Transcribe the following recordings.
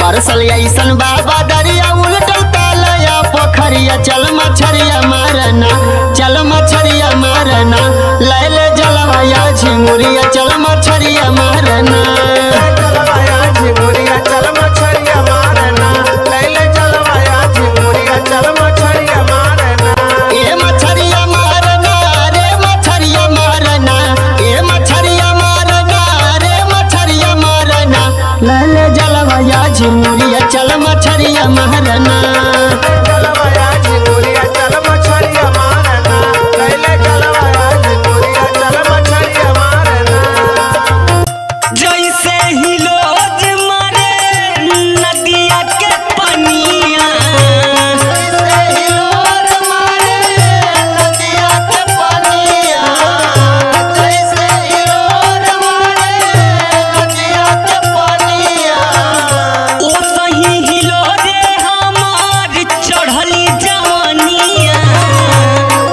बरसल ऐसन बाबा दरिया उल्टल तालया पोखरिया चल मछरिया मारना चल मछरिया मारना लैले जलवाया झिंगुरिया चल मछरिया मारना झिंगुरिया चल मछरिया मारना लैले जलवाया झिंगुरिया चल मछरिया मारना ए मछरिया मारना रे मछरिया मारना ए मछरिया मारना रे मछरिया मारना लैले जलवाया झिंगुरिया चल मछरिया मारना जलवाया झिंगुरिया चल मछरिया मारना लैले जलवाया झिंगुरिया चल मछरिया मारना जैसे ही लोज मारे नदिया के पनिया जैसे ही लोज मारे नदिया के पनिया जैसे ही लोज मारे नदिया के पनिया ओ सही हिलो रे हमार चढ़ली जवानिया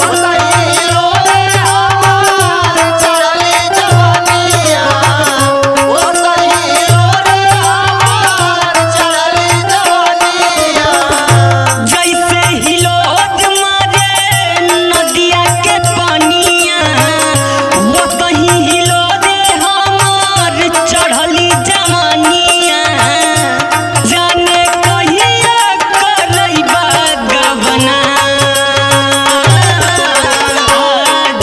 ओ सही हिलो रे हमार चढ़ली जवानिया ओ सही हिलो रे हमार चढ़ली जवानिया जैसे ही लोज मारे नदिया के पनिया वो सही हिलो रे हमार चढ़ली जवानिया जाने कहिया करैबा गबना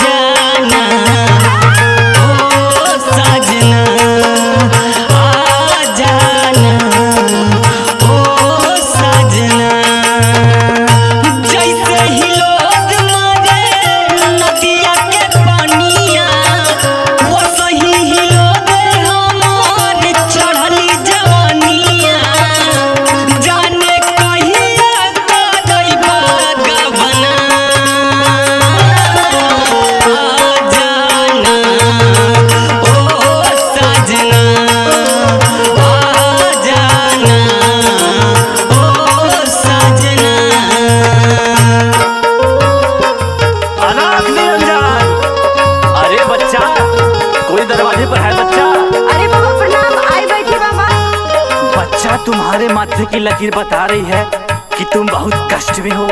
जाना ओ सजना आ जाना ओ सजना जैसे ही लोज मारे नदिया के पनिया वो सही ही लोग हमार चढ़ली जवानिया जाने कहिया करैबा गबना आ जाना ओ सजना आ जाना ओ सजना। अनाथ निरंजन, अरे बच्चा, कोई दरवाजे पर है बच्चा। अरे बाबा प्रणाम, आई बैठे बाबा। बच्चा तुम्हारे माथे की लकीर बता रही है कि तुम बहुत कष्ट में हो।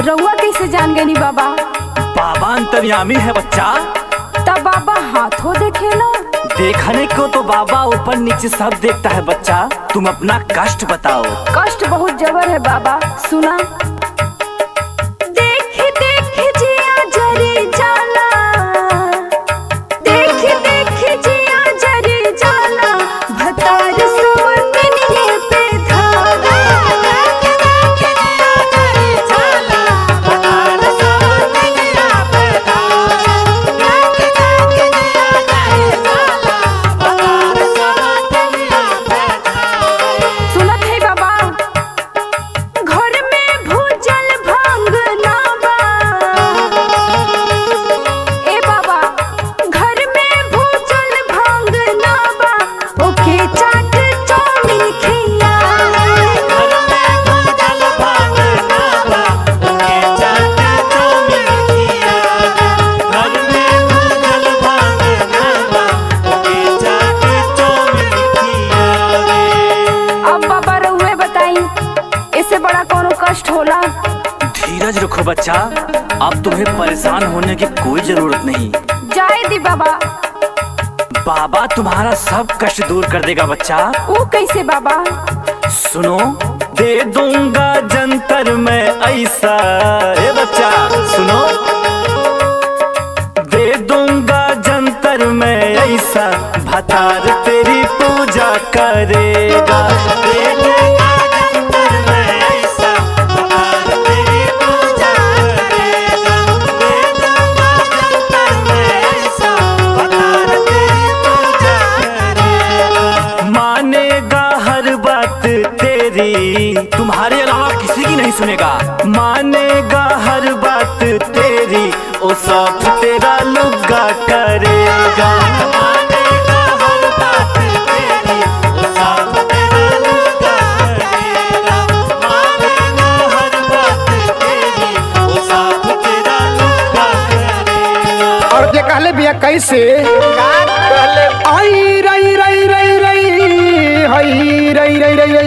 रहुआ कैसे जान गई बाबा? बाबा अंतर्यामी है बच्चा। तब बाबा हाथों देखे ना। देखने को तो बाबा ऊपर नीचे सब देखता है बच्चा, तुम अपना कष्ट बताओ। कष्ट बहुत जबर है बाबा, सुना। देख देख जिया जरी जाला, देख देख जिया जरी जाला, भतार सोतनिए पे धागा। देख देख जिया जरी जाला, भतार सोतनिए पे धागा। देख देख जिया जरी जाला, भतार सोतनिए पे धागा। सुनत है बाबा, घर में भूजल भांग ना बा। ए बाबा, घर में भूजल भांग ना बा, ओके चाट चौमिन खिया। घर में भूजल भांग ना बा, ओके चाट चौमिन खिया। घर में भूजल भांग ना बा, ओके चाट चौमिन खिया। अब बाबा रहुए बताई, इससे बड़ा कोनो कष्ट होला? धीरज रखो बच्चा, अब तुम्हें परेशान होने की कोई जरूरत नहीं। जाए दी बाबा। बाबा तुम्हारा सब कष्ट दूर कर देगा बच्चा। वो कैसे बाबा? सुनो, दे दूंगा जंतर में ऐसा। ए बच्चा सुनो, दे दूंगा जंतर में ऐसा, भतार तेरी पूजा करेगा। दे दूंगा जंतर में ऐसा, भतार तेरी पूजा करेगा। दे दूंगा जंतर में ऐसा, भतार तेरी पूजा करेगा। मानेगा हर बात तेरी, तुम्हारे अलावा किसी की नहीं सुनेगा। मानेगा हर बात तेरी, ओ साथ तेरा लुगा करेगा। मानेगा हर बात तेरी, ओ साथ तेरा लुगा करेगा। मानेगा हर बात तेरी, ओ साथ तेरा लुगा करेगा। और जे कहले बिया कैसे आई रई रई रई रई हई रई रई रई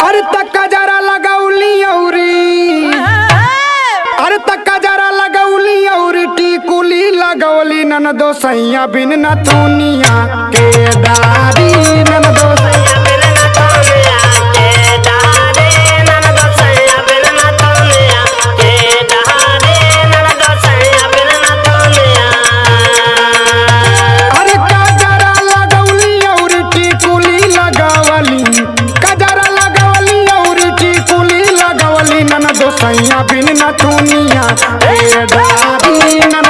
अरे तक्का जरा लगौली औरी अरे तक्का जरा लगौली औरी टीकुली लगौली नन दो सैया बिन न तुनिया के दादी नन दो सैया बिन न तुनिया के दादी नन दो सैया बिन न तुनिया के दादी नन दो सैया बिन न तुनिया। अरे काजरा लगौली औरी टीकुली लगवली काजरा लगवली औरी टीकुली लगवली नन दो सैया बिन न तुनिया के दादी नन